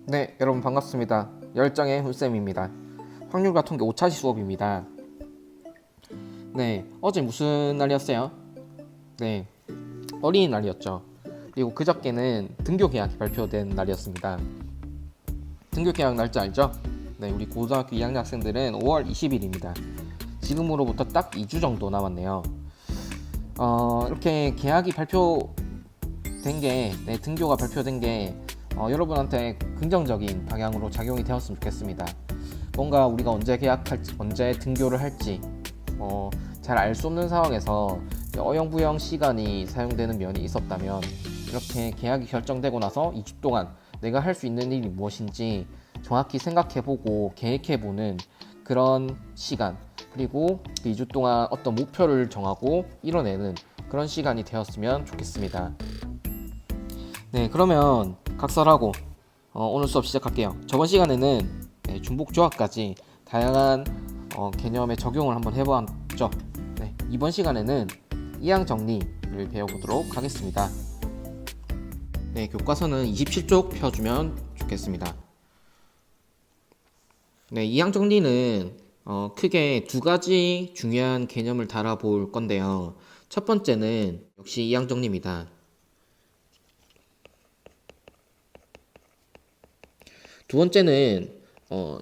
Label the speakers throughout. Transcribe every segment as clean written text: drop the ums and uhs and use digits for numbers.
Speaker 1: 네, 여러분 반갑습니다. 열정의 훈쌤입니다. 확률과 통계 5차시 수업입니다. 네, 어제 무슨 날이었어요? 네, 어린이날이었죠. 그리고 그저께는 등교 계약이 발표된 날이었습니다. 등교 계약 날짜 알죠? 네, 우리 고등학교 2학년 학생들은 5월 20일입니다. 지금으로부터 딱 2주 정도 남았네요. 이렇게 계약이 발표된 게, 등교가 발표된 게 여러분한테 긍정적인 방향으로 작용이 되었으면 좋겠습니다. 뭔가 우리가 언제 계약할지, 언제 등교를 할지 잘 알 수 없는 상황에서 어영부영 시간이 사용되는 면이 있었다면, 이렇게 계약이 결정되고 나서 2주 동안 내가 할 수 있는 일이 무엇인지 정확히 생각해보고 계획해보는 그런 시간, 그리고 그 2주 동안 어떤 목표를 정하고 이뤄내는 그런 시간이 되었으면 좋겠습니다. 네, 그러면 각설하고 오늘 수업 시작할게요. 저번 시간에는 중복조합까지 다양한 개념의 적용을 한번 해보았죠. 네, 이번 시간에는 이항 정리를 배워보도록 하겠습니다. 네, 교과서는 27쪽 펴주면 좋겠습니다. 네, 이항 정리는 크게 두 가지 중요한 개념을 달아볼 건데요. 첫 번째는 역시 이항 정리입니다. 두 번째는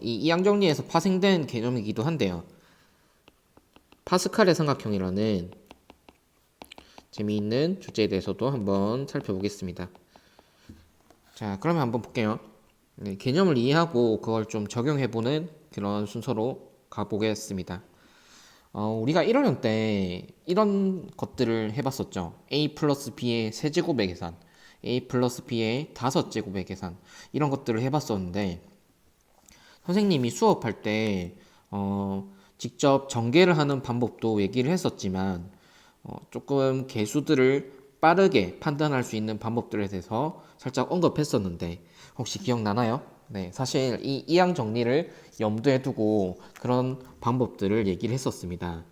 Speaker 1: 이 이항 정리에서 파생된 개념이기도 한데요. 파스칼의 삼각형이라는 재미있는 주제에 대해서도 한번 살펴보겠습니다. 자, 그러면 한번 볼게요. 네, 개념을 이해하고 그걸 좀 적용해보는 그런 순서로 가보겠습니다. 우리가 1학년 때 이런 것들을 해봤었죠. a 플러스 b의 세제곱의 계산, a 플러스 b의 5제곱의 계산, 이런 것들을 해봤었는데, 선생님이 수업할 때 직접 전개를 하는 방법도 얘기를 했었지만, 조금 개수들을 빠르게 판단할 수 있는 방법들에 대해서 살짝 언급했었는데, 혹시 기억나나요? 네, 사실 이 이항 정리를 염두에 두고 그런 방법들을 얘기를 했었습니다.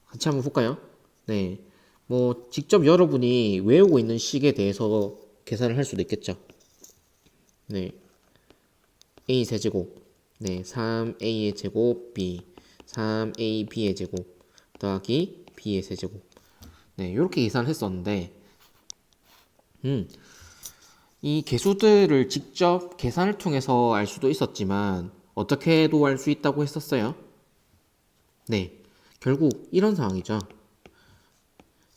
Speaker 1: 같이 한번 볼까요? 네, 뭐 직접 여러분이 외우고 있는 식에 대해서 계산을 할 수도 있겠죠. 네, a 세제곱, 네, 3a의 제곱 b, 3ab의 제곱 더하기 b의 세제곱. 네, 이렇게 계산을 했었는데, 이 개수들을 직접 계산을 통해서 알 수도 있었지만 어떻게도 알 수 있다고 했었어요? 네, 결국 이런 상황이죠.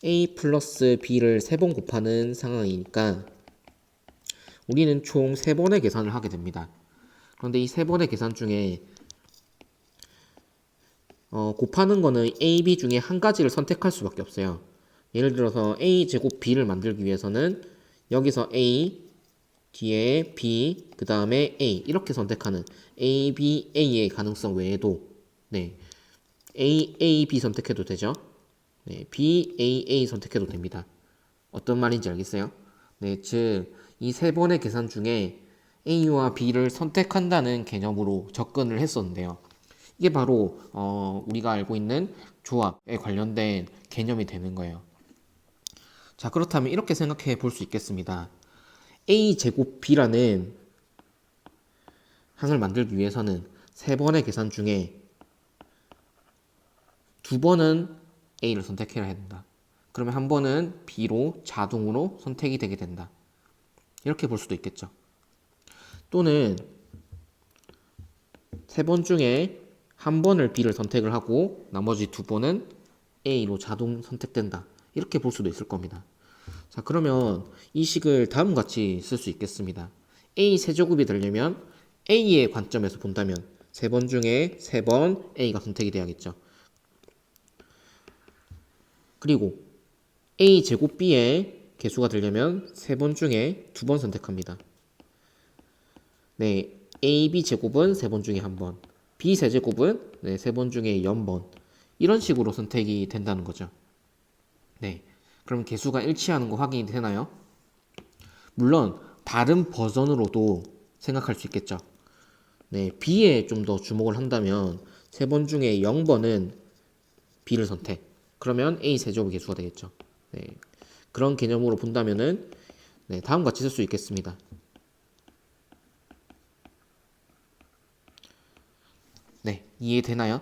Speaker 1: a 플러스 b를 3번 곱하는 상황이니까 우리는 총 3번의 계산을 하게 됩니다. 그런데 이 3번의 계산 중에 곱하는 거는 a, b 중에 한 가지를 선택할 수밖에 없어요. 예를 들어서 a 제곱 b를 만들기 위해서는 여기서 a, 뒤에 b, 그 다음에 a 이렇게 선택하는 a, b, a의 가능성 외에도 네, a, a, b 선택해도 되죠. 네, b, a, a 선택해도 됩니다. 어떤 말인지 알겠어요? 네, 즉 이 세 번의 계산 중에 a와 b를 선택한다는 개념으로 접근을 했었는데요. 이게 바로 우리가 알고 있는 조합에 관련된 개념이 되는 거예요. 자, 그렇다면 이렇게 생각해 볼 수 있겠습니다. a 제곱 b라는 항을 만들기 위해서는 세 번의 계산 중에 두 번은 a를 선택해야 된다. 그러면 한 번은 b로 자동으로 선택이 되게 된다. 이렇게 볼 수도 있겠죠. 또는 세 번 중에 한 번을 b를 선택을 하고 나머지 두 번은 a로 자동 선택된다. 이렇게 볼 수도 있을 겁니다. 자, 그러면 이 식을 다음과 같이 쓸 수 있겠습니다. a 세제곱이 되려면 a의 관점에서 본다면 세 번 중에 세 번 a가 선택이 돼야겠죠. 그리고 a 제곱 b의 개수가 되려면 세 번 중에 두 번 선택합니다. 네, ab 제곱은 세 번 중에 한 번, b 세제곱은 네, 세 번 중에 0번. 이런 식으로 선택이 된다는 거죠. 네, 그럼 개수가 일치하는 거 확인이 되나요? 물론 다른 버전으로도 생각할 수 있겠죠. 네, b에 좀 더 주목을 한다면 세 번 중에 0번은 b를 선택. 그러면 a 세제곱 개수가 되겠죠. 네, 그런 개념으로 본다면은 네, 다음과 같이 쓸 수 있겠습니다. 이해되나요?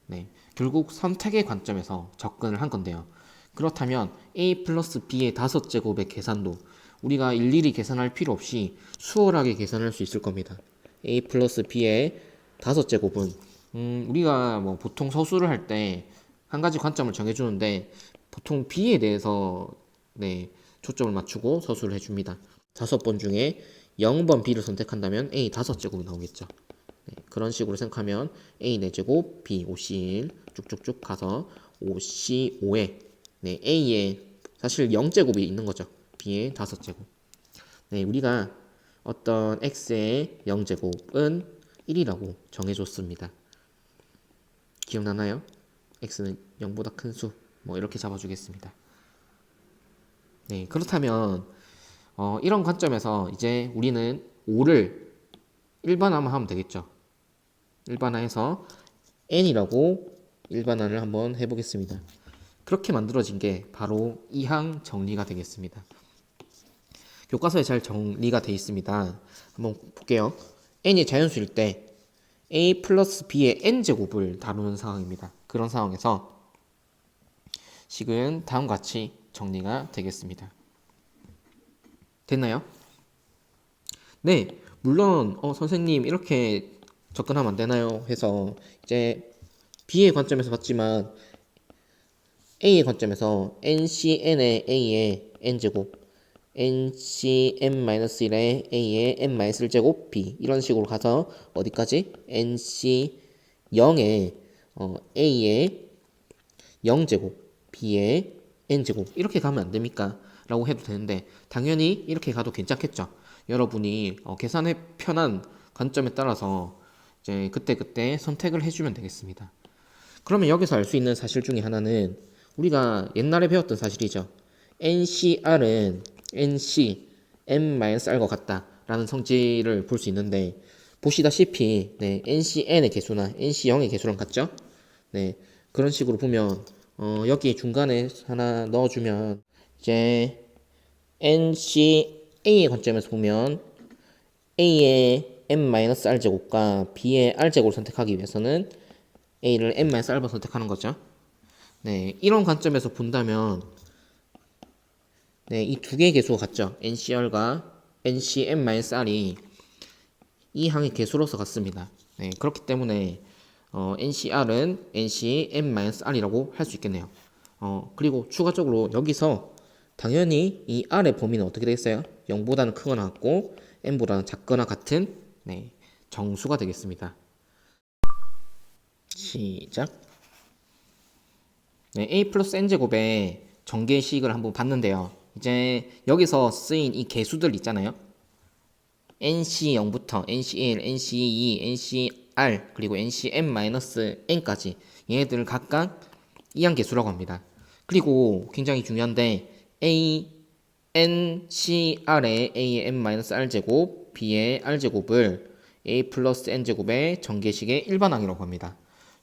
Speaker 1: 네, 결국 선택의 관점에서 접근을 한 건데요. 그렇다면 a 플러스 b의 5제곱의 계산도 우리가 일일이 계산할 필요 없이 수월하게 계산할 수 있을 겁니다. a 플러스 b의 5제곱은 우리가 뭐 보통 서술을 할 때 한 가지 관점을 정해주는데 보통 b에 대해서 네, 초점을 맞추고 서술을 해줍니다. 5번 중에 0번 b를 선택한다면 a 5제곱이 나오겠죠. 네, 그런 식으로 생각하면 a 4제곱, b 5c1 쭉쭉쭉 가서 5c5에 네, a에 사실 0제곱이 있는 거죠. b의 5제곱. 네, 우리가 어떤 x의 0제곱은 1이라고 정해줬습니다. 기억나나요? x는 0보다 큰 수. 뭐 이렇게 잡아주겠습니다. 네, 그렇다면 이런 관점에서 이제 우리는 5를 일반화만 하면 되겠죠. 일반화해서 n이라고 일반화를 한번 해보겠습니다. 그렇게 만들어진 게 바로 이항 정리가 되겠습니다. 교과서에 잘 정리가 되어 있습니다. 한번 볼게요. n이 자연수일 때 a 플러스 b의 n제곱을 다루는 상황입니다. 그런 상황에서 식은 다음과 같이 정리가 되겠습니다. 됐나요? 네, 물론 선생님 이렇게 접근하면 안 되나요? 해서 이제 b의 관점에서 봤지만 a의 관점에서 ncn의 a의 n제곱 ncn-1의 a의 n-1제곱 b 이런 식으로 가서 어디까지? nc0의 a의 0제곱 b의 n제곱 이렇게 가면 안 됩니까? 라고 해도 되는데 당연히 이렇게 가도 괜찮겠죠. 여러분이 계산에 편한 관점에 따라서 이제 그때그때 선택을 해주면 되겠습니다. 그러면 여기서 알 수 있는 사실 중에 하나는 우리가 옛날에 배웠던 사실이죠. NCR은 NC, n-r과 같다라는 성질을 볼 수 있는데 보시다시피 네, NCn의 개수나 NC0의 개수랑 같죠? 네, 그런 식으로 보면 여기 중간에 하나 넣어주면 이제 NCA의 관점에서 보면 A의 n-r제곱과 B의 r제곱을 선택하기 위해서는 A를 n-r로 선택하는 거죠. 네, 이런 관점에서 본다면 네, 이 두 개의 개수가 같죠. NCR과 NCn-R이 이 항의 개수로서 같습니다. 네, 그렇기 때문에 NCR은 NCn-R이라고 할 수 있겠네요. 그리고 추가적으로 여기서 당연히 이 R의 범위는 어떻게 되겠어요? 0보다는 크거나 같고 n보다는 작거나 같은 네, 정수가 되겠습니다. 시작. 네, a 플러스 n제곱의 전개식을 한번 봤는데요. 이제 여기서 쓰인 이 개수들 있잖아요. NC0부터 NC1, NC2, NCR 그리고 NCn-n까지 얘네들을 각각 이항개수라고 합니다. 그리고 굉장히 중요한데 A, NCR의 A의 n-r제곱, B의 r제곱을 A 플러스 n제곱의 전개식의 일반항이라고 합니다.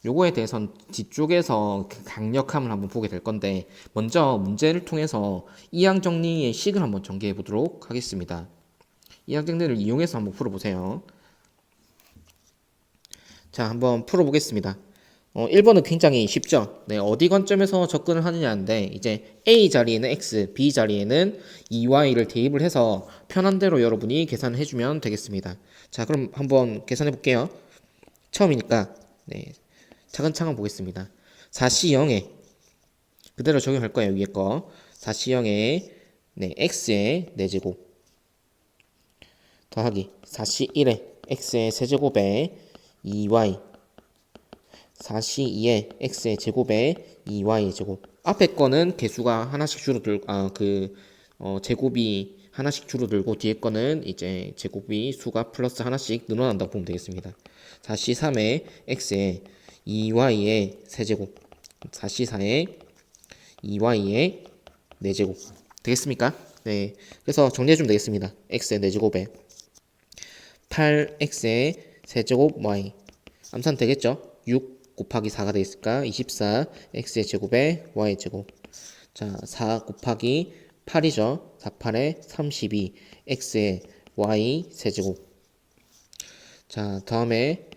Speaker 1: 요거에 대해서는 뒤쪽에서 그 강력함을 한번 보게 될 건데 먼저 문제를 통해서 이항 정리의 식을 한번 전개해 보도록 하겠습니다. 이항 정리를 이용해서 한번 풀어보세요. 자, 한번 풀어보겠습니다. 1번은 굉장히 쉽죠. 네, 어디 관점에서 접근을 하느냐인데 이제 A 자리에는 X, B 자리에는 2Y를 대입을 해서 편한 대로 여러분이 계산을 해주면 되겠습니다. 자, 그럼 한번 계산해 볼게요. 처음이니까 네, 차근차근 보겠습니다. 4C0에 그대로 적용할 거예요. 위에 거 4C0에 네, X의 4제곱 더하기 4C1에 X의 세제곱에 2Y 4C2에 X의 제곱에 2Y의 제곱 앞에 거는 개수가 하나씩 줄어들고 제곱이 하나씩 줄어들고 뒤에 거는 이제 제곱이 수가 플러스 하나씩 늘어난다고 보면 되겠습니다. 4C3에 X의 2Y의 세제곱 4C4에 2Y의 4제곱 되겠습니까? 네, 그래서 정리해주면 되겠습니다. X의 4제곱에 8X의 세제곱 Y 암산 되겠죠? 6 곱하기 4가 되겠으니까 24 X의 제곱에 Y의 제곱 자, 4 곱하기 8이죠? 4, 8에 32 X의 Y 세제곱 자, 다음에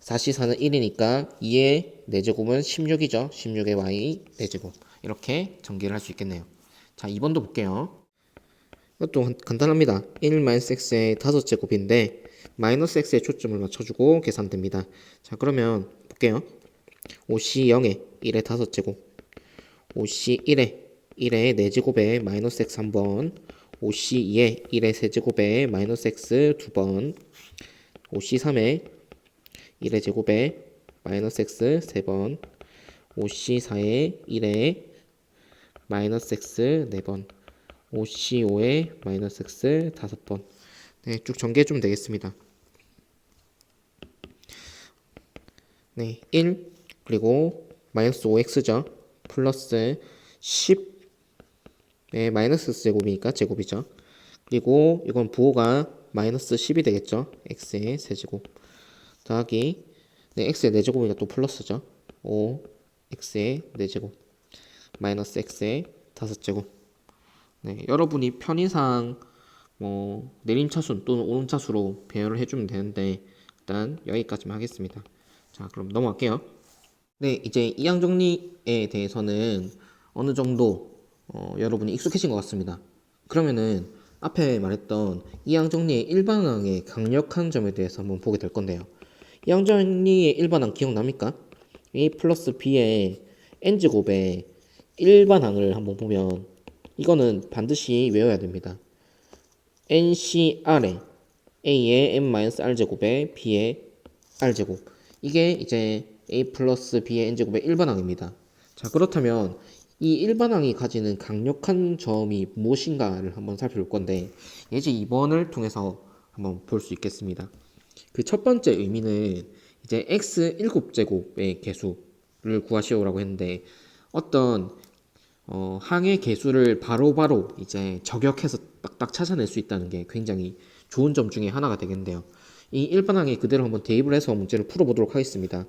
Speaker 1: 4C4는 1이니까 2의 4제곱은 16이죠. 16의 y 4제곱. 이렇게 전개를 할 수 있겠네요. 자, 2번도 볼게요. 이것도 간단합니다. 1-x의 5제곱인데 마이너스 x에 초점을 맞춰주고 계산됩니다. 자, 그러면 볼게요. 5C0에 1의 5제곱, 5C1에 1의 4제곱에 마이너스 x 1번, 5C2에 1의 3제곱에 마이너스 x 2번, 5C3에 1의 제곱에 마이너스 x 3번, 5C4에 1의 마이너스 x 4번, 5C5에 마이너스 x 5번. 네, 쭉 전개해주면 되겠습니다. 네, 1 그리고 마이너스 5x죠. 플러스 10의 마이너스 제곱이니까 제곱이죠. 그리고 이건 부호가 마이너스 10이 되겠죠. x의 세제곱 더하기 네, x의 4제곱이니까 또 플러스죠. 5 x의 4제곱 마이너스 x의 5제곱. 네, 여러분이 편의상 뭐 내림차순 또는 오름차수로 배열을 해주면 되는데 일단 여기까지만 하겠습니다. 자, 그럼 넘어갈게요. 네, 이제 이항 정리에 대해서는 어느 정도 여러분이 익숙해진 것 같습니다. 그러면은 앞에 말했던 이항 정리의 일반항의 강력한 점에 대해서 한번 보게 될 건데요. 이항 정리의 일반항 기억납니까? a 플러스 b의 n제곱의 일반항을 한번 보면 이거는 반드시 외워야 됩니다. NCR에 A의 n-r제곱에 B의 r제곱. 이게 이제 A 플러스 B의 n제곱의 일반항입니다. 자, 그렇다면 이 일반항이 가지는 강력한 점이 무엇인가를 한번 살펴볼 건데 예제 2번을 통해서 한번 볼 수 있겠습니다. 그 첫 번째 의미는 이제 x 7제곱의 개수를 구하시오라고 했는데 어떤 항의 개수를 바로바로 이제 저격해서 딱딱 찾아낼 수 있다는 게 굉장히 좋은 점 중에 하나가 되겠는데요. 이 일반항에 그대로 한번 대입을 해서 문제를 풀어보도록 하겠습니다.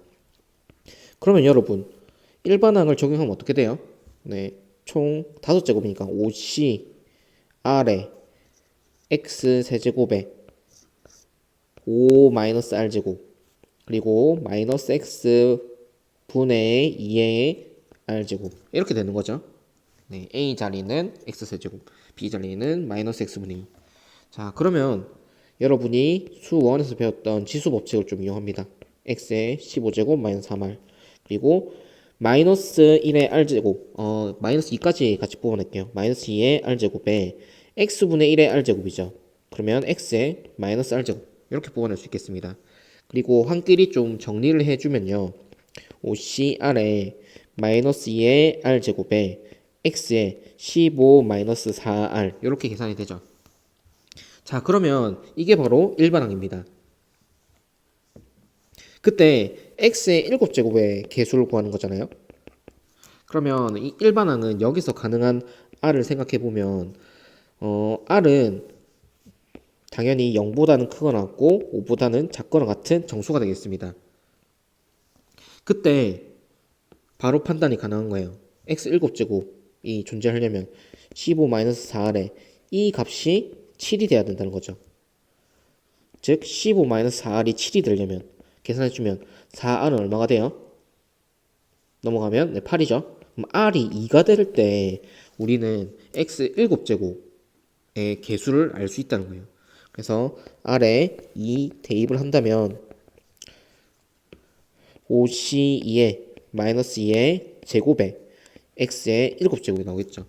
Speaker 1: 그러면 여러분 일반항을 적용하면 어떻게 돼요? 네, 총 5제곱이니까 5C R에 X 세제곱에 5-R제곱 그리고 마이너스 X 분의 2의 R제곱 이렇게 되는 거죠. 네, A 자리는 X세제곱, B 자리는 마이너스 X분의 2. 자, 그러면 여러분이 수1에서 배웠던 지수법칙을 좀 이용합니다. X의 15제곱 마이너스 3R 그리고 마이너스 1의 R제곱 마이너스 2까지 같이 뽑아낼게요. 마이너스 2의 R제곱에 X분의 1의 R제곱이죠. 그러면 X의 마이너스 R제곱 이렇게 뽑아낼 수 있겠습니다. 그리고 한끼리 좀 정리를 해주면요. 5CR에 마이너스 2의 R제곱에 x에 15-4r 이렇게 계산이 되죠. 자, 그러면 이게 바로 일반항입니다. 그때 x의 7제곱의 개수를 구하는 거잖아요. 그러면 이 일반항은 여기서 가능한 r을 생각해 보면 r은 당연히 0보다는 크거나 같고 5보다는 작거나 같은 정수가 되겠습니다. 그때 바로 판단이 가능한 거예요. x 7제곱이 존재하려면 15-4r에 이 값이 7이 돼야 된다는 거죠. 즉 15-4r이 7이 되려면 계산해주면 4r은 얼마가 돼요? 넘어가면 네, 8이죠. 그럼 r이 2가 될 때 우리는 x 7제곱의 개수를 알 수 있다는 거예요. 그래서 r에 2 대입을 한다면 5c2에 마이너스 2의 제곱에 x의 7제곱이 나오겠죠.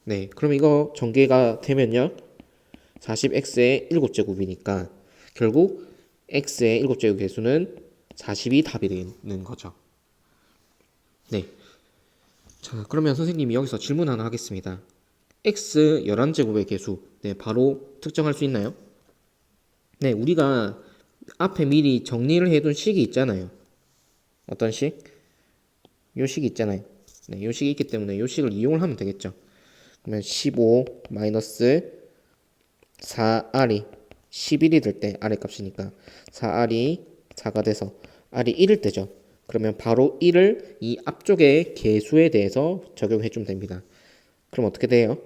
Speaker 1: 네, 그럼 이거 전개가 되면요 40x의 7제곱이니까 결국 x의 7제곱 개수는 40이 답이 되는 거죠. 네, 자, 그러면 선생님이 여기서 질문 하나 하겠습니다. x 11제곱의 개수 네, 바로 특정할 수 있나요? 네, 우리가 앞에 미리 정리를 해둔 식이 있잖아요. 어떤 식? 요 식이 있잖아요. 네, 요 식이 있기 때문에 요 식을 이용을 하면 되겠죠. 그러면 15 마이너스 4r이 11이 될 때 r의 값이니까 4r이 4가 돼서 r이 1일 때죠. 그러면 바로 1을 이 앞쪽의 개수에 대해서 적용해 주면 됩니다. 그럼 어떻게 돼요?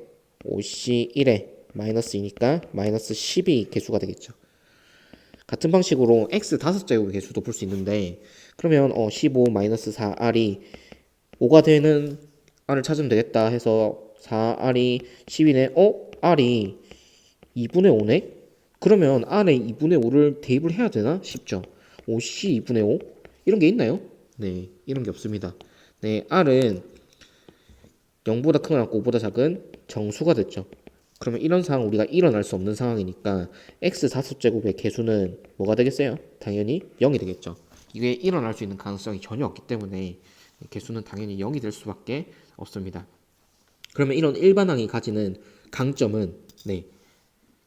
Speaker 1: 5c1에 마이너스 2니까 마이너스 10이 개수가 되겠죠. 같은 방식으로 x 5제곱의 개수도 볼 수 있는데 그러면 15-4r이 5가 되는 r을 찾으면 되겠다 해서 4r이 10이네. r이 2분의 5네? 그러면 r에 2분의 5를 대입을 해야 되나 싶죠. 5c 2분의 5? 이런 게 있나요? 네, 이런 게 없습니다. 네, r은 0보다 크거나 5보다 작은 정수가 됐죠. 그러면 이런 상황 우리가 일어날 수 없는 상황이니까 x 4제곱의 개수는 뭐가 되겠어요? 당연히 0이 되겠죠. 이게 일어날 수 있는 가능성이 전혀 없기 때문에 개수는 당연히 0이 될 수밖에 없습니다. 그러면 이런 일반항이 가지는 강점은 네,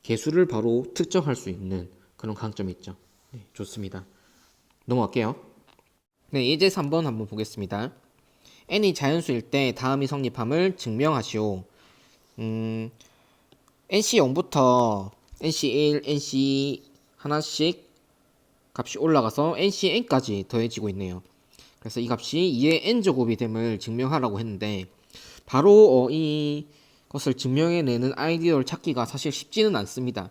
Speaker 1: 개수를 바로 특정할 수 있는 그런 강점이 있죠. 네, 좋습니다. 넘어갈게요. 네, 이제 3번 한번 보겠습니다. n이 자연수일 때 다음이 성립함을 증명하시오. nc 0부터 nc 1, nc 하나씩 값이 올라가서 nc n까지 더해지고 있네요. 그래서 이 값이 2의 n제곱이 됨을 증명하라고 했는데 바로 이것을 증명해내는 아이디어를 찾기가 사실 쉽지는 않습니다.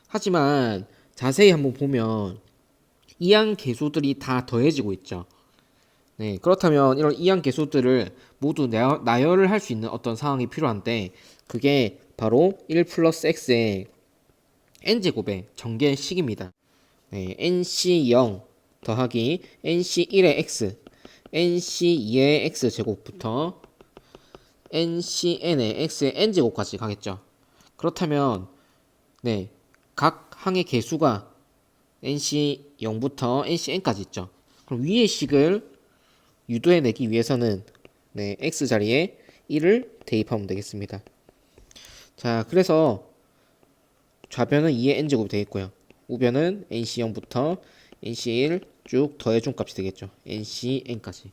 Speaker 1: 하지만 자세히 한번 보면 이항 계수들이 다 더해지고 있죠. 네, 그렇다면 이런 이항 계수들을 모두 나열을 할 수 있는 어떤 상황이 필요한데 그게 바로 1 플러스 x의 n제곱의 전개식입니다. 네, nc0 더하기 nc1의 x, nc2의 x제곱부터 ncn의 x의 n제곱까지 가겠죠. 그렇다면 네, 각 항의 개수가 nc0부터 ncn까지 있죠. 그럼 위의 식을 유도해내기 위해서는 네, x 자리에 1을 대입하면 되겠습니다. 자, 그래서 좌변은 2의 n제곱이 되겠고요. 우변은 nc0부터 nc1 쭉 더해준 값이 되겠죠. ncn까지.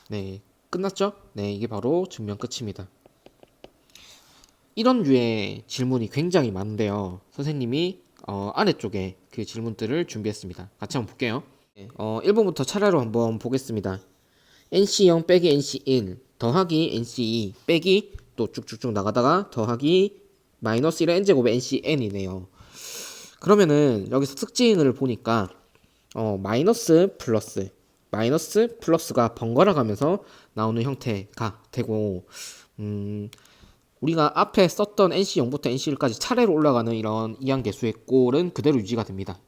Speaker 1: 네, 끝났죠? 네, 이게 바로 증명 끝입니다. 이런 류의 질문이 굉장히 많은데요. 선생님이 아래쪽에 그 질문들을 준비했습니다. 같이 한번 볼게요. 1번부터 차례로 한번 보겠습니다. NC0 빼기 NC1 더하기 NC2 빼기 또 쭉쭉쭉 나가다가 더하기 마이너스 1의 n제곱의 NCn이네요. 그러면은 여기서 특징을 보니까 마이너스 플러스가 번갈아 가면서 나오는 형태가 되고 우리가 앞에 썼던 NC0부터 NC1까지 차례로 올라가는 이런 이항계수의 꼴은 그대로 유지가 됩니다.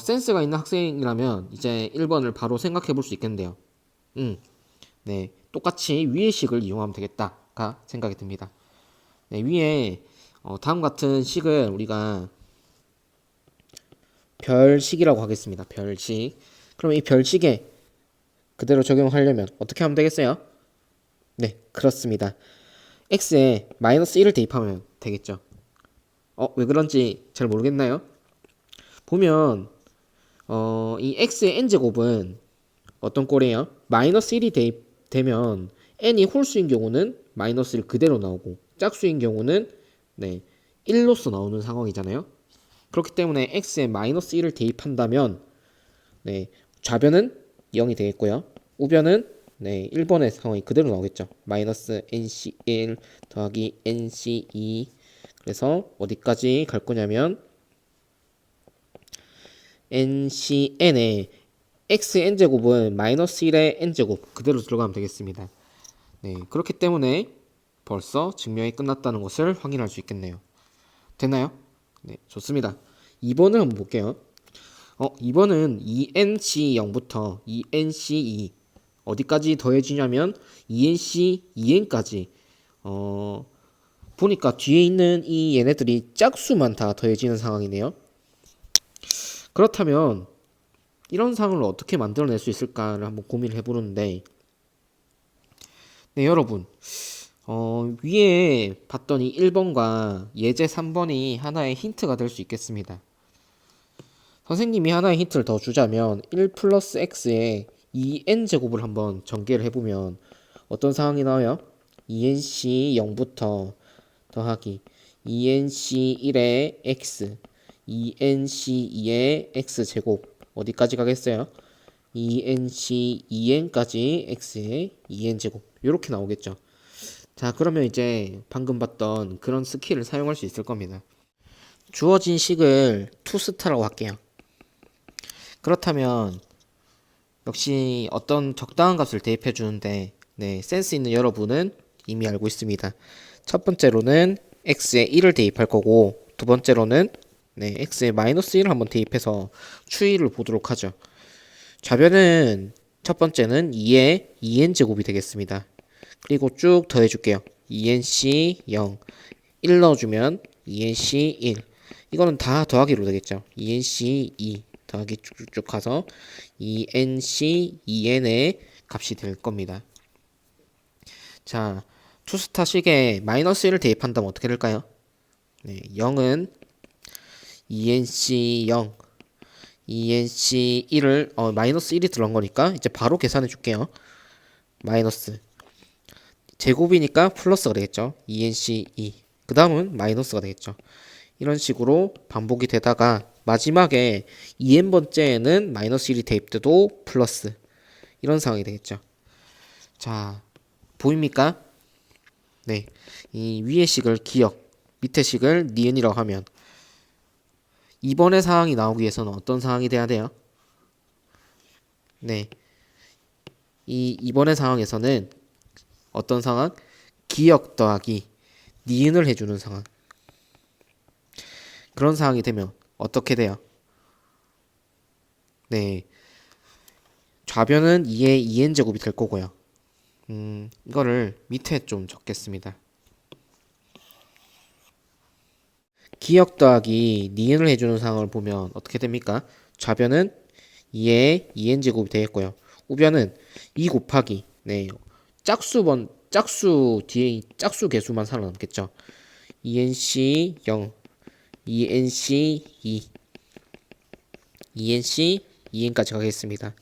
Speaker 1: 센스가 있는 학생이라면 이제 1번을 바로 생각해 볼 수 있겠는데요. 네, 똑같이 위의 식을 이용하면 되겠다가 생각이 듭니다. 네, 위에 다음 같은 식을 우리가 별식이라고 하겠습니다. 별식. 그럼 이 별식에 그대로 적용하려면 어떻게 하면 되겠어요? 네, 그렇습니다. x에 마이너스 1을 대입하면 되겠죠. 왜 그런지 잘 모르겠나요? 보면 이 x의 n제곱은 어떤 꼴이에요? 마이너스 1이 대입되면 n이 홀수인 경우는 마이너스 1 그대로 나오고 짝수인 경우는 네, 1로서 나오는 상황이잖아요. 그렇기 때문에 x에 마이너스 1을 대입한다면 네, 좌변은 0이 되겠고요. 우변은 네, 1번의 상황이 그대로 나오겠죠. 마이너스 nc1 더하기 nc2 그래서 어디까지 갈 거냐면 ncn의 xn제곱은 마이너스 1의 n제곱 그대로 들어가면 되겠습니다. 네, 그렇기 때문에 벌써 증명이 끝났다는 것을 확인할 수 있겠네요. 됐나요? 네, 좋습니다. 2번을 한번 볼게요. 2번은 2nc0부터 2nc2 어디까지 더해지냐면 2nc 2n까지 보니까 뒤에 있는 이 얘네들이 짝수만 다 더해지는 상황이네요. 그렇다면 이런 상황을 어떻게 만들어낼 수 있을까를 한번 고민을 해보는데 네, 여러분 위에 봤던 이 1번과 예제 3번이 하나의 힌트가 될 수 있겠습니다. 선생님이 하나의 힌트를 더 주자면 1 플러스 x에 2n제곱을 한번 전개를 해보면 어떤 상황이 나와요? 2nc 0부터 더하기 2nc 1의 x 2nc 2의 x제곱 어디까지 가겠어요? 2nc 2n까지 x의 2n제곱 이렇게 나오겠죠. 자, 그러면 이제 방금 봤던 그런 스킬을 사용할 수 있을 겁니다. 주어진 식을 투스타라고 할게요. 그렇다면 역시 어떤 적당한 값을 대입해 주는데 네, 센스 있는 여러분은 이미 알고 있습니다. 첫 번째로는 x에 1을 대입할 거고 두 번째로는 네, x에 마이너스 1을 한번 대입해서 추이를 보도록 하죠. 좌변은 첫 번째는 2의 2n 제곱이 되겠습니다. 그리고 쭉 더해 줄게요. 2nc 0 1 넣어주면 2nc 1 이거는 다 더하기로 되겠죠. 2nc 2 더하기 쭉쭉 가서 2nc 2n의 값이 될 겁니다. 자, 투스타식에 마이너스 1을 대입한다면 어떻게 될까요? 네, 0은 2nc 0 2nc 1을 마이너스 1이 들어간 거니까 이제 바로 계산해 줄게요. 마이너스 제곱이니까 플러스가 되겠죠. 2nc 2 그 다음은 마이너스가 되겠죠. 이런 식으로 반복이 되다가 마지막에 2n번째에는 마이너스 1이 대입돼도 플러스 이런 상황이 되겠죠. 자, 보입니까? 네, 이 위의 식을 기억, 밑의 식을 니은이라고 하면 이번의 상황이 나오기 위해서는 어떤 상황이 돼야 돼요? 네, 이번의 상황에서는 어떤 상황? 기억 더하기 니은을 해주는 상황. 그런 상황이 되면 어떻게 돼요? 네, 좌변은 2의 2n제곱이 될 거고요. 이거를 밑에 좀 적겠습니다. 기억 더하기 니은을 해주는 상황을 보면 어떻게 됩니까? 좌변은 2의 2n제곱이 되겠고요. 우변은 2 곱하기 네, 짝수 뒤에 짝수 개수만 살아남겠죠. 2nc 0 2nc 2 2nc 2n까지 가겠습니다.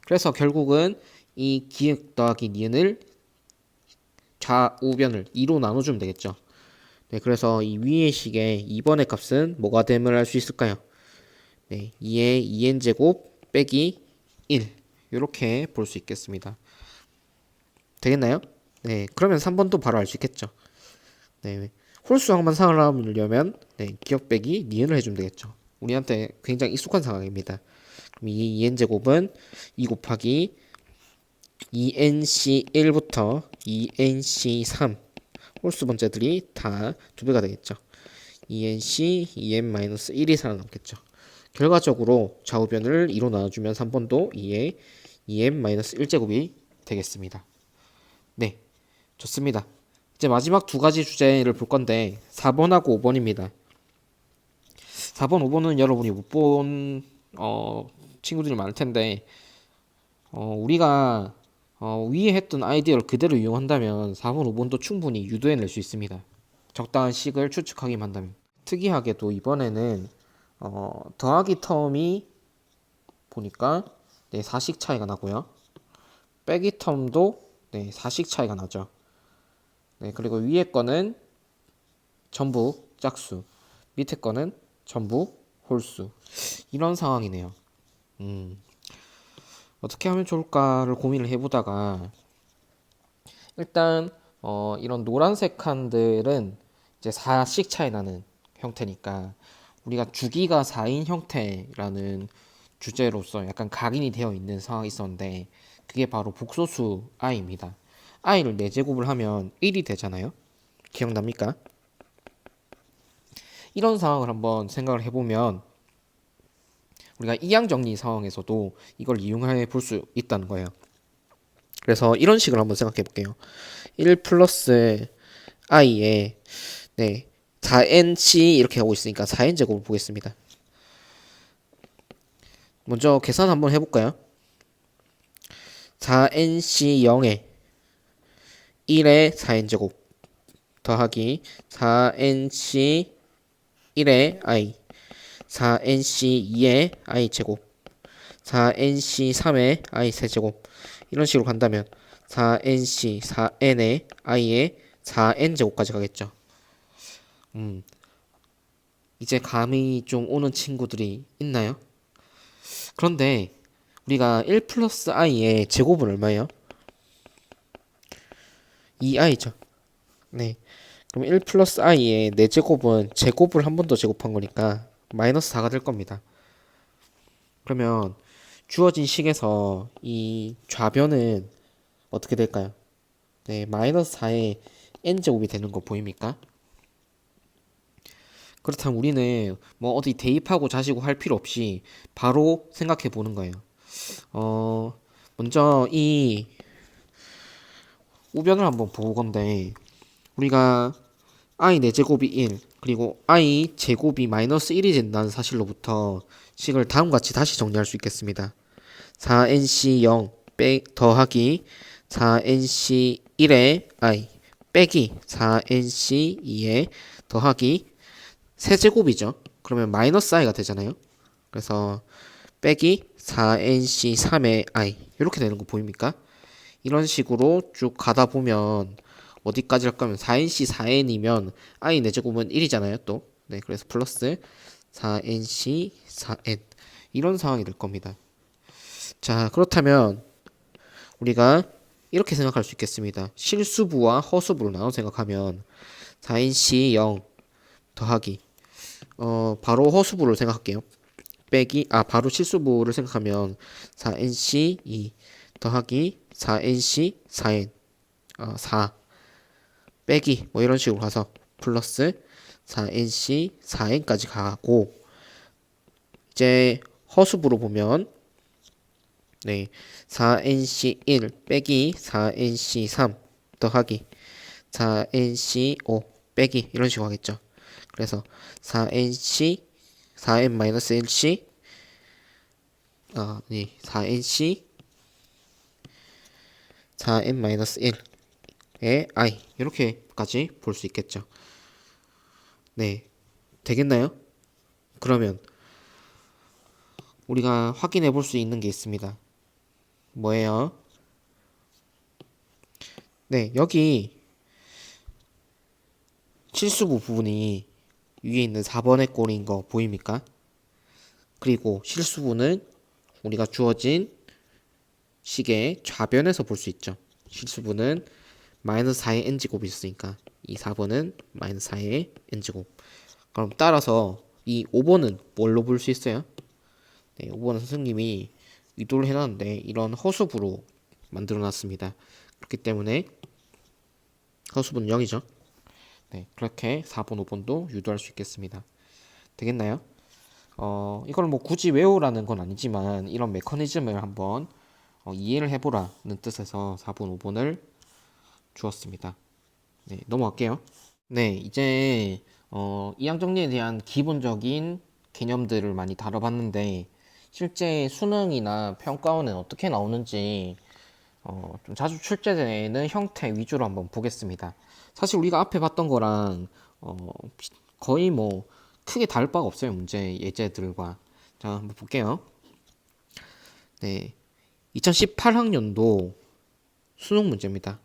Speaker 1: 그래서 결국은 이 기억 더하기 니은을 좌우변을 2로 나눠주면 되겠죠. 네, 그래서 이 위의 식의 2번의 값은 뭐가 됨을 알 수 있을까요? 네, 2의 2n제곱 빼기 1 이렇게 볼 수 있겠습니다. 되겠나요? 네, 그러면 3번도 바로 알 수 있겠죠. 네, 홀수항만 살아남으려면 네, 기억 빼기 니은을 해주면 되겠죠. 우리한테 굉장히 익숙한 상황입니다. 그럼 이 2n제곱은 2 곱하기 2nc1부터 2nc3 홀수 번째들이 다 2배가 되겠죠. 2nc, 2n-1이 살아남겠죠. 결과적으로 좌우변을 2로 나눠주면 3번도 2의 2n-1제곱이 되겠습니다. 네, 좋습니다. 이제 마지막 두 가지 주제를 볼 건데 4번하고 5번입니다. 4번, 5번은 여러분이 못 본 친구들이 많을 텐데 우리가 위에 했던 아이디어를 그대로 이용한다면 4번, 5번도 충분히 유도해낼 수 있습니다. 적당한 식을 추측하기만 한다면. 특이하게도 이번에는 더하기 텀이 보니까 네, 4씩 차이가 나고요. 빼기 텀도 네, 4씩 차이가 나죠. 네, 그리고 위에 거는 전부 짝수, 밑에 거는 전부 홀수. 이런 상황이네요. 어떻게 하면 좋을까를 고민을 해보다가 일단 이런 노란색 칸들은 이제 4씩 차이 나는 형태니까 우리가 주기가 4인 형태라는 주제로서 약간 각인이 되어 있는 상황이 있었는데 그게 바로 복소수 i입니다. i를 4제곱을 하면 1이 되잖아요. 기억납니까? 이런 상황을 한번 생각을 해보면 우리가 이항정리 상황에서도 이걸 이용해 볼 수 있다는 거예요. 그래서 이런 식으로 한번 생각해 볼게요. 1 플러스 i에 네, 4nc 이렇게 하고 있으니까 4n 제곱을 보겠습니다. 먼저 계산 한번 해볼까요? 4nc 0에 1에 4n 제곱 더하기 4nc 1에 i 4nc 2에 i 제곱 4nc 3에 i 세제곱 이런 식으로 간다면 4nc 4n에 i에 4n 제곱까지 가겠죠. 이제 감이 좀 오는 친구들이 있나요? 그런데 우리가 1 플러스 i의 제곱은 얼마예요? 2i죠. 네. 그럼 1 플러스 i의 4제곱은 제곱을 한 번 더 제곱한 거니까 마이너스 4가 될 겁니다. 그러면 주어진 식에서 이 좌변은 어떻게 될까요? 네, 마이너스 4의 n제곱이 되는 거 보입니까? 그렇다면 우리는 뭐 어디 대입하고 자시고 할 필요 없이 바로 생각해 보는 거예요. 먼저 이 우변을 한번 보건데 우리가 i 4제곱이 1 그리고 i 제곱이 마이너스 1이 된다는 사실로부터 식을 다음과 같이 다시 정리할 수 있겠습니다. 4nc 0 더하기 4nc 1의 i 빼기 4nc 2의 더하기 세제곱이죠. 그러면 마이너스 i가 되잖아요. 그래서 빼기 4nc 3의 i 이렇게 되는 거 보입니까? 이런 식으로 쭉 가다 보면 어디까지 할 거면 4nc 4n이면 i 4제곱은 1이잖아요 또. 네, 그래서 플러스 4nc 4n 이런 상황이 될 겁니다. 자, 그렇다면 우리가 이렇게 생각할 수 있겠습니다. 실수부와 허수부로 나눠 생각하면 4nc 0 더하기 바로 허수부를 생각할게요. 빼기 바로 실수부를 생각하면 4nc 2 더하기 4nc 4n 4 빼기 뭐 이런 식으로 가서 플러스 4nc 4n까지 가고 이제 허수부로 보면 네 4nc 1 빼기 4nc 3 더하기 4nc 5 빼기 이런 식으로 하겠죠. 그래서 4nc 4n-1c 네 4nc 4n-1의 i 이렇게까지 볼 수 있겠죠. 네, 되겠나요? 그러면 우리가 확인해 볼 수 있는 게 있습니다. 뭐예요? 네, 여기 실수부 부분이 위에 있는 4번의 꼴인 거 보입니까? 그리고 실수부는 우리가 주어진 식의 좌변에서 볼 수 있죠. 실수부는 마이너스 4의 n제곱이 있으니까 이 4번은 마이너스 4의 n제곱. 그럼 따라서 이 5번은 뭘로 볼 수 있어요? 네, 5번은 선생님이 의도를 해놨는데 이런 허수부로 만들어 놨습니다. 그렇기 때문에 허수부는 0이죠. 네, 그렇게 4번, 5번도 유도할 수 있겠습니다. 되겠나요? 이걸 뭐 굳이 외우라는 건 아니지만 이런 메커니즘을 한번 이해를 해보라는 뜻에서 4번, 5번을 주었습니다. 네, 넘어갈게요. 네, 이제 이항 정리에 대한 기본적인 개념들을 많이 다뤄봤는데 실제 수능이나 평가원은 어떻게 나오는지 좀 자주 출제되는 형태 위주로 한번 보겠습니다. 사실 우리가 앞에 봤던 거랑 거의 뭐 크게 다를 바가 없어요. 문제 예제들과. 자, 한번 볼게요. 네, 2018학년도 수능 문제입니다.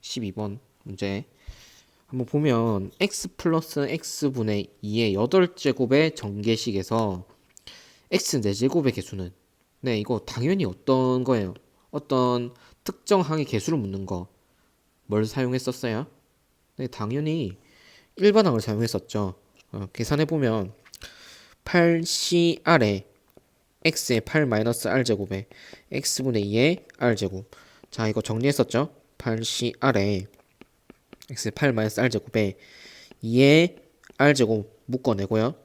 Speaker 1: 12번 문제. 한번 보면 x 플러스 x분의 2의 8제곱의 전개식에서 x 4제곱의 개수는 네, 이거 당연히 어떤 거예요? 어떤 특정 항의 개수를 묻는 거. 뭘 사용했었어요? 네, 당연히 일반항을 사용했었죠. 계산해보면 8CR에 x의 8-r제곱에 x분의 2의 r제곱. 자, 이거 정리했었죠? 8CR에 x의 8-r제곱에 2의 r제곱 묶어내고요.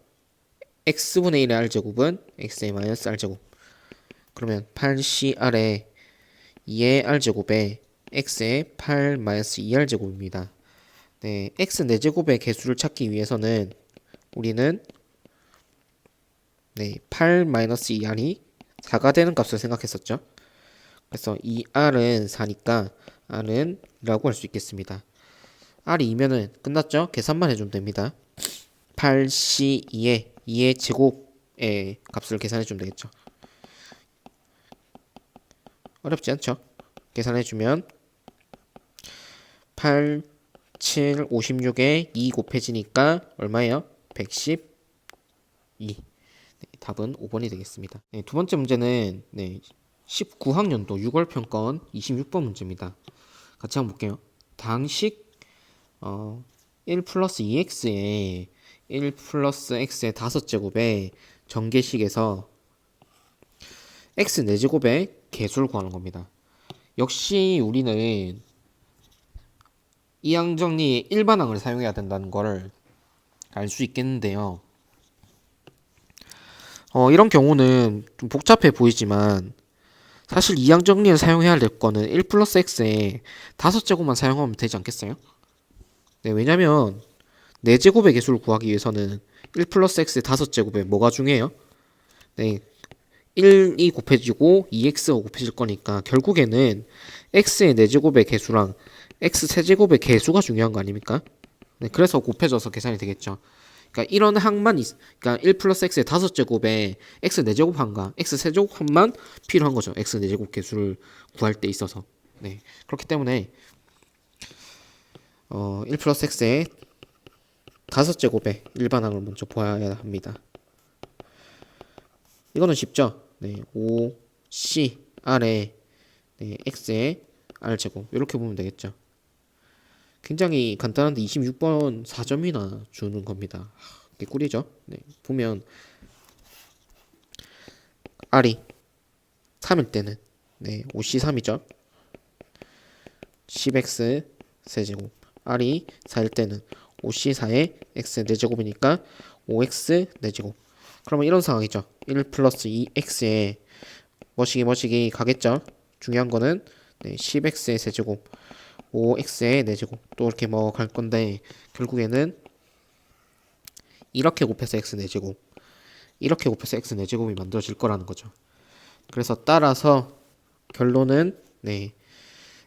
Speaker 1: x분의 1의 r제곱은 x의 마이너스 r제곱. 그러면 8CR에 2의 r제곱에 x의 8-2r제곱입니다. 네, x 4제곱의 개수를 찾기 위해서는 우리는 네, 8-2r이 4가 되는 값을 생각했었죠. 그래서 이 r은 4니까 r은 라고 할 수 있겠습니다. r이 2면은 끝났죠? 계산만 해주면 됩니다. 8c2의 2의 제곱의 값을 계산해주면 되겠죠. 어렵지 않죠? 계산해주면 8, 7, 56에 2 곱해지니까 얼마예요? 112. 네, 답은 5번이 되겠습니다. 네, 두 번째 문제는 네, 19학년도 6월 평가원 26번 문제입니다. 같이 한번 볼게요. 당식 1 플러스 2x에 1 플러스 x의 5제곱에 전개식에서 x 4제곱의 개수를 구하는 겁니다. 역시 우리는 이항정리의 일반항을 사용해야 된다는 걸 알 수 있겠는데요. 이런 경우는 좀 복잡해 보이지만 사실 이항정리를 사용해야 될 거는 1 플러스 x에 5제곱만 사용하면 되지 않겠어요? 네, 왜냐면 4제곱의 개수를 구하기 위해서는 1 플러스 x의 5제곱에 뭐가 중요해요? 네, 1이 곱해지고 2x가 곱해질 거니까 결국에는 x의 4제곱의 개수랑 x 세제곱의 개수가 중요한 거 아닙니까? 네, 그래서 곱해져서 계산이 되겠죠. 그러니까 이런 항만 그러니까 1 플러스 x의 5제곱에 x 4제곱 항과 x 세제곱 항만 필요한 거죠. x 4제곱 개수를 구할 때 있어서. 네, 그렇기 때문에 1 플러스 x의 5제곱의 일반항을 먼저 보아야 합니다. 이거는 쉽죠? 네, 5c r에 네, x의 r제곱 이렇게 보면 되겠죠. 굉장히 간단한데 26번 4점이나 주는 겁니다. 개꿀이죠. 네, 보면 r이 3일 때는 네, 5c3이죠. 10x 세제곱. r이 4일 때는 5c4에 x 4제곱이니까 5x 4제곱. 그러면 이런 상황이죠. 1 플러스 2x에 머시기 가겠죠. 중요한 거는 네, 10x의 세제곱 5x의 4제곱 또 이렇게 뭐 갈 건데 결국에는 이렇게 곱해서 x 4제곱 이렇게 곱해서 x 4제곱이 만들어질 거라는 거죠. 그래서 따라서 결론은 네,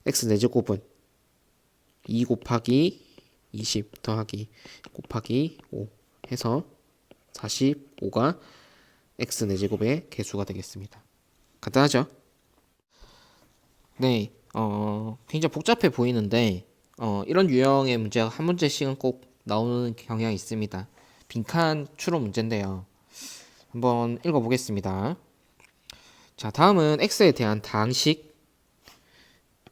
Speaker 1: x 4제곱은 2 곱하기 20 더하기 곱하기 5 해서 45가 x 4제곱의 개수가 되겠습니다. 간단하죠? 네, 굉장히 복잡해 보이는데 이런 유형의 문제가 한 문제씩은 꼭 나오는 경향이 있습니다. 빈칸 추론 문제인데요. 한번 읽어보겠습니다. 자, 다음은 x에 대한 다항식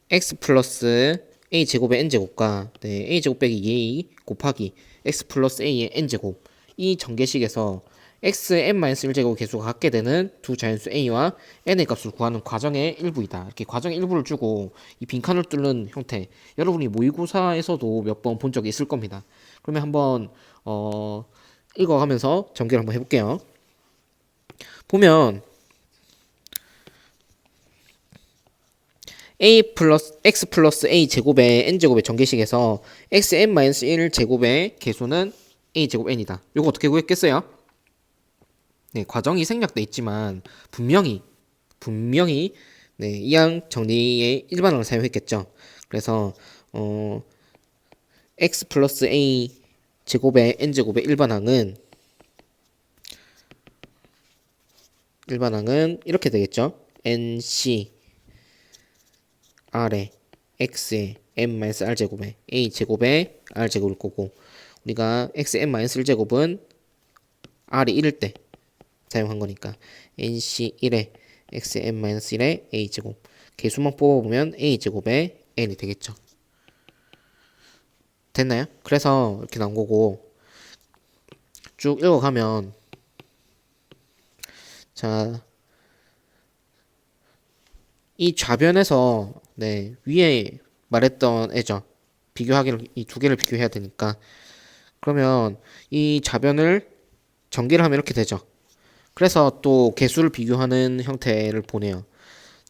Speaker 1: x 플러스 a 제곱의 n제곱과 네, a 제곱 빼기 2a 곱하기 x 플러스 a의 n제곱 이 전개식에서 x n-1제곱 개수가 같게 되는 두 자연수 a와 n의 값을 구하는 과정의 일부이다. 이렇게 과정의 일부를 주고 이 빈칸을 뚫는 형태 여러분이 모의고사에서도 몇 번 본 적이 있을 겁니다. 그러면 한번 읽어가면서 전개를 한번 해볼게요. 보면 a 플러스 x 플러스 a 제곱의 n 제곱의 전개식에서 x n-1 제곱의 개수는 a 제곱 n이다. 이거 어떻게 구했겠어요? 네, 과정이 생략돼 있지만 분명히 네, 이항 정리의 일반항을 사용했겠죠. 그래서 x 플러스 a 제곱의 n 제곱의 일반항은 이렇게 되겠죠. nc r에 x에 n-r 제곱에 a 제곱에 r 제곱일 거고 우리가 x n-1 제곱은 r이 1일 때 사용한 거니까 nc1에 x n-1에 a 제곱 개수만 뽑아보면 a 제곱에 n이 되겠죠. 됐나요? 그래서 이렇게 나온 거고 쭉 읽어가면 자, 이 좌변에서 네, 위에 말했던 애죠. 비교하기를 이 두 개를 비교해야 되니까 그러면 이 좌변을 전개를 하면 이렇게 되죠. 그래서 또 개수를 비교하는 형태를 보내요.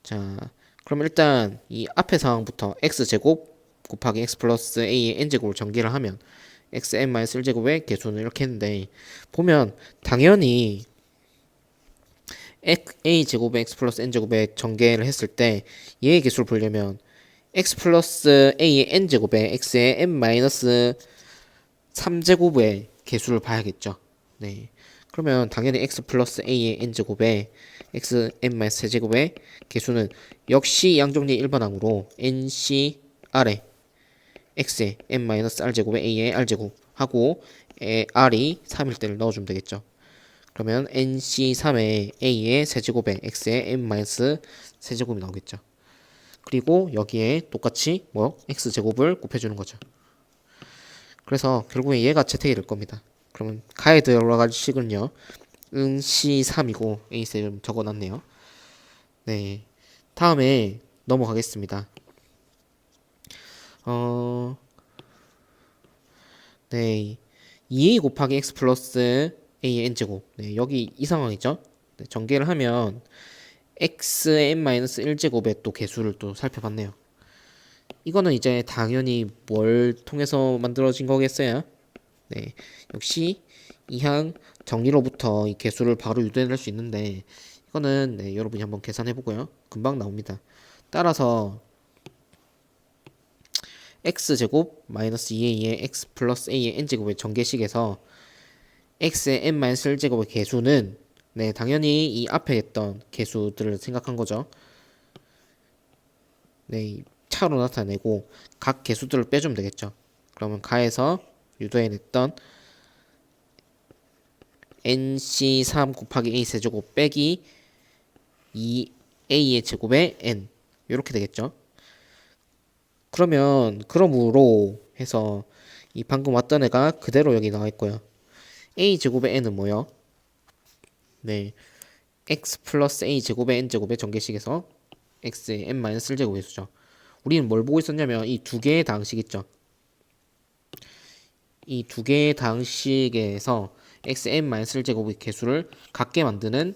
Speaker 1: 자, 그럼 일단 이 앞의 상황부터 x제곱 곱하기 x 플러스 a의 n제곱을 전개를 하면 x n-1제곱의 개수는 이렇게 했는데 보면 당연히 a제곱에 x 플러스 n제곱에 전개를 했을 때 얘의 개수를 보려면 x 플러스 a의 n제곱에 x의 n-3제곱의 개수를 봐야겠죠. 네. 그러면 당연히 x 플러스 a의 n제곱에 x n-3제곱의 개수는 역시 양정리 일반항으로 nc r에 x의 n-r제곱에 a의 r제곱 하고 r이 3일 때를 넣어주면 되겠죠. 그러면 nc3에 a의 세제곱에 x의 n-세제곱이 나오겠죠. 그리고 여기에 똑같이 x제곱을 곱해주는 거죠. 그래서 결국에 얘가 채택이 될 겁니다. 그러면 가에 들어갈 식은요. C3이고 A7 적어놨네요. 네. 다음에 넘어가겠습니다. 어, 네. 2a 곱하기 x 플러스 a의 n제곱. 네, 여기 이 상황이죠. 네, 전개를 하면 xn-1제곱의 또 개수를 또 살펴봤네요. 이거는 이제 당연히 뭘 통해서 만들어진 거겠어요? 네, 역시 이항 정리로부터 이 개수를 바로 유도해낼 수 있는데 이거는 네, 여러분이 한번 계산해 보고요. 금방 나옵니다. 따라서 x제곱 마이너스 2a의 x 플러스 a의 n제곱의 전개식에서 x의 n 마이너스 1제곱의 개수는 네, 당연히 이 앞에 있던 개수들을 생각한 거죠. 네, 차로 나타내고 각 개수들을 빼주면 되겠죠. 그러면 가에서 유도해냈던 nc3 곱하기 a 세제곱 빼기 2a의 제곱에 n 이렇게 되겠죠. 그러므로 해서 이 방금 왔던 애가 그대로 여기 나와 있고요. a 제곱의 n은 뭐요? 네, x 플러스 a 제곱의 n 제곱의 전개식에서 x의 n 마이너스 1제곱의 수죠. 우리는 뭘 보고 있었냐면 이 두 개의 다항식 있죠. 이 두 개의 다항식에서 xn 마이너스 1제곱의 개수를 같게 만드는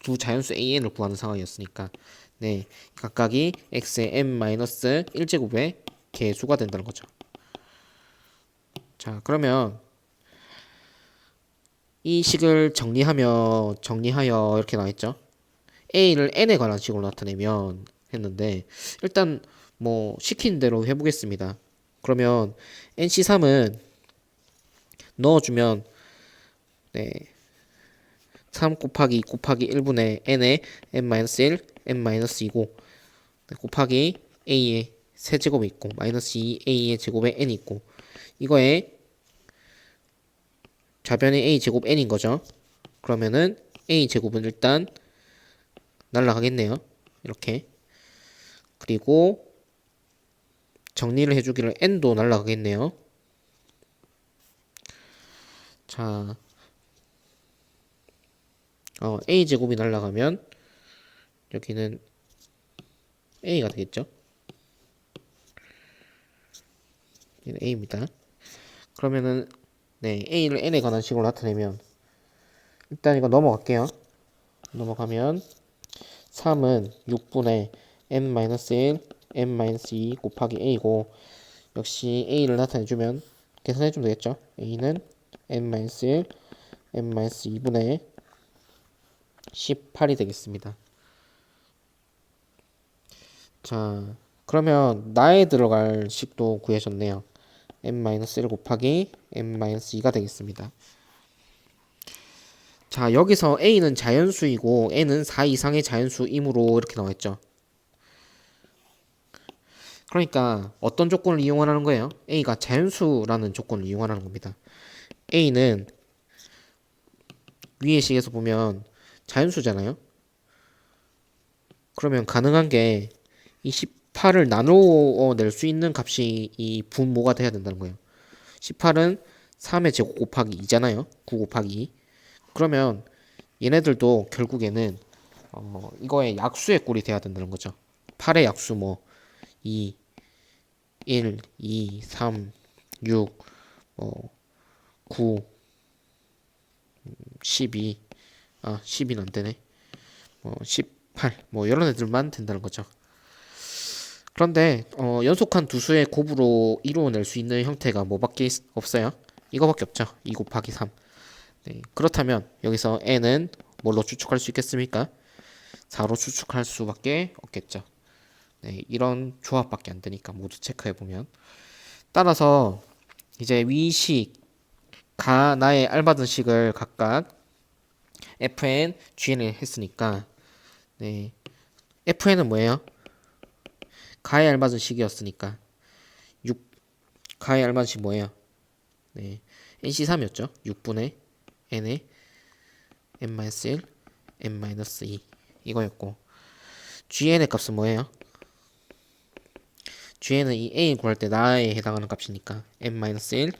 Speaker 1: 두 자연수 an을 구하는 상황이었으니까 네, 각각이 x의 n 마이너스 1제곱의 개수가 된다는 거죠. 자, 그러면 이 식을 정리하여 이렇게 나와있죠. a를 n에 관한 식으로 나타내면 했는데 일단 뭐 시킨 대로 해보겠습니다. 그러면 nc3은 넣어주면 네, 3 곱하기 2 곱하기 1분의 n의 n-1, n-2고 곱하기 a의 세제곱이 있고 마이너스 2a의 제곱에 n이 있고 이거에 좌변의 a 제곱 n인 거죠. 그러면은 a 제곱은 일단 날라가겠네요. 이렇게. 그리고 정리를 해주기를 n도 날라가겠네요. 자, a 제곱이 날라가면 여기는 a가 되겠죠. 얘는 a입니다. 그러면은 네, a를 n에 관한 식으로 나타내면 일단 이거 넘어갈게요. 넘어가면 3은 6분의 n-1, n-2 곱하기 a고 역시 a를 나타내주면 계산해주면 되겠죠. a는 n-1, n-2분의 18이 되겠습니다. 자, 그러면 나에 들어갈 식도 구해졌네요. n-1 곱하기 n-2가 되겠습니다. 자, 여기서 a는 자연수이고 n은 4 이상의 자연수이므로 이렇게 나와있죠. 그러니까 어떤 조건을 이용하는 거예요? a가 자연수라는 조건을 이용하는 겁니다. a는 위의 식에서 보면 자연수잖아요. 그러면 가능한 게 이 18을 나누어 낼 수 있는 값이 이 분모가 돼야 된다는 거예요. 18은 3의 제곱 곱하기 2잖아요. 9 곱하기 2. 그러면 얘네들도 결국에는 이거의 약수의 꼴이 돼야 된다는 거죠. 8의 약수 뭐 2, 1, 2, 3, 6, 9, 12, 12는 안 되네. 18, 이런 애들만 된다는 거죠. 그런데 연속한 두 수의 곱으로 이루어낼 수 있는 형태가 뭐밖에 없어요? 이거밖에 없죠. 2 곱하기 3. 네, 그렇다면 여기서 n은 뭘로 추측할 수 있겠습니까? 4로 추측할 수밖에 없겠죠. 네, 이런 조합밖에 안 되니까 모두 체크해 보면 따라서 이제 위식 가 나의 알받은 식을 각각 fn, gn을 했으니까 네, fn은 뭐예요? 가에 알맞은 식이었으니까 6 가에 알맞은 식 뭐예요? 네, nc3이었죠. 6분의 n의 n-1, n-2 이거였고 gn의 값은 뭐예요? G는 이 A 구할 때 나에 해당하는 값이니까 n-1,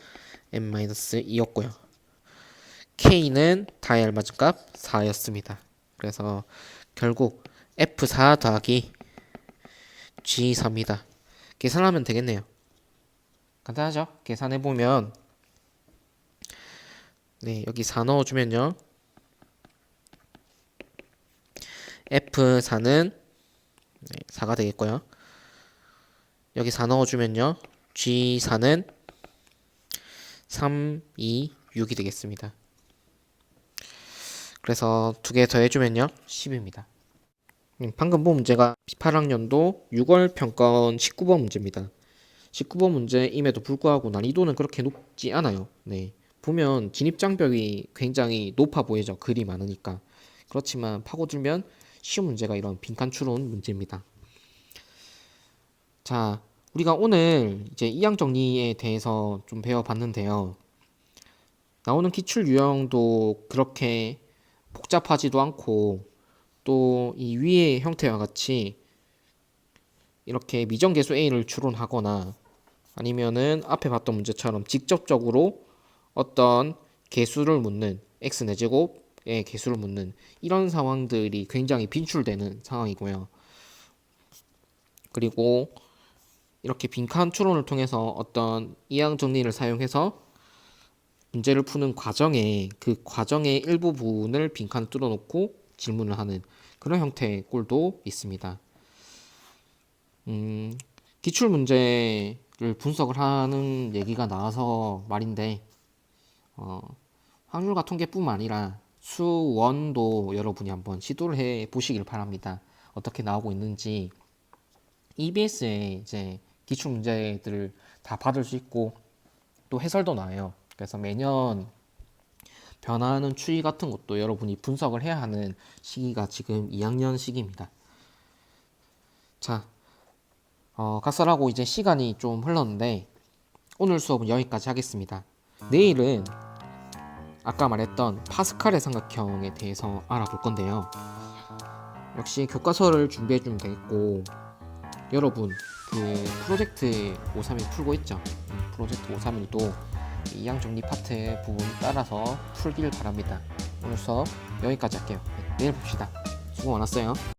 Speaker 1: n-2였고요. K는 다에 알맞은 값 4였습니다. 그래서 결국 F4 더하기 G3이다. 계산하면 되겠네요. 간단하죠? 계산해보면 네, 여기 4 넣어주면요. F4는 4가 되겠고요. 여기 4 넣어주면요. G4는 3, 2, 6이 되겠습니다. 그래서 두 개 더해주면요. 10입니다. 방금 본 문제가 18학년도 6월 평가원 19번 문제입니다. 19번 문제임에도 불구하고 난이도는 그렇게 높지 않아요. 네. 보면 진입장벽이 굉장히 높아 보이죠. 글이 많으니까. 그렇지만 파고들면 쉬운 문제가 이런 빈칸 추론 문제입니다. 자, 우리가 오늘 이제 이항 정리에 대해서 좀 배워봤는데요. 나오는 기출 유형도 그렇게 복잡하지도 않고 또 이 위의 형태와 같이 이렇게 미정계수 A를 추론하거나 아니면은 앞에 봤던 문제처럼 직접적으로 어떤 개수를 묻는 x 내 제곱의 개수를 묻는 이런 상황들이 굉장히 빈출되는 상황이고요. 그리고 이렇게 빈칸 추론을 통해서 어떤 이항 정리를 사용해서 문제를 푸는 과정에 그 과정의 일부분을 빈칸을 뚫어놓고 질문을 하는 그런 형태의 꼴도 있습니다. 기출 문제를 분석을 하는 얘기가 나와서 말인데 확률과 통계뿐만 아니라 수원도 여러분이 한번 시도를 해 보시길 바랍니다. 어떻게 나오고 있는지 EBS에 이제 기출 문제들을 다 받을 수 있고 또 해설도 나와요. 그래서 매년 변화하는 추이 같은 것도 여러분이 분석을 해야 하는 시기가 지금 2학년 시기입니다. 자, 각설하고 이제 시간이 좀 흘렀는데 오늘 수업은 여기까지 하겠습니다. 내일은 아까 말했던 파스칼의 삼각형에 대해서 알아볼 건데요. 역시 교과서를 준비해주면 되겠고 여러분 그 프로젝트 531 풀고 있죠? 프로젝트 531도 이항 정리 파트 부분 따라서 풀길 바랍니다. 오늘 수업 여기까지 할게요. 내일 봅시다. 수고 많았어요.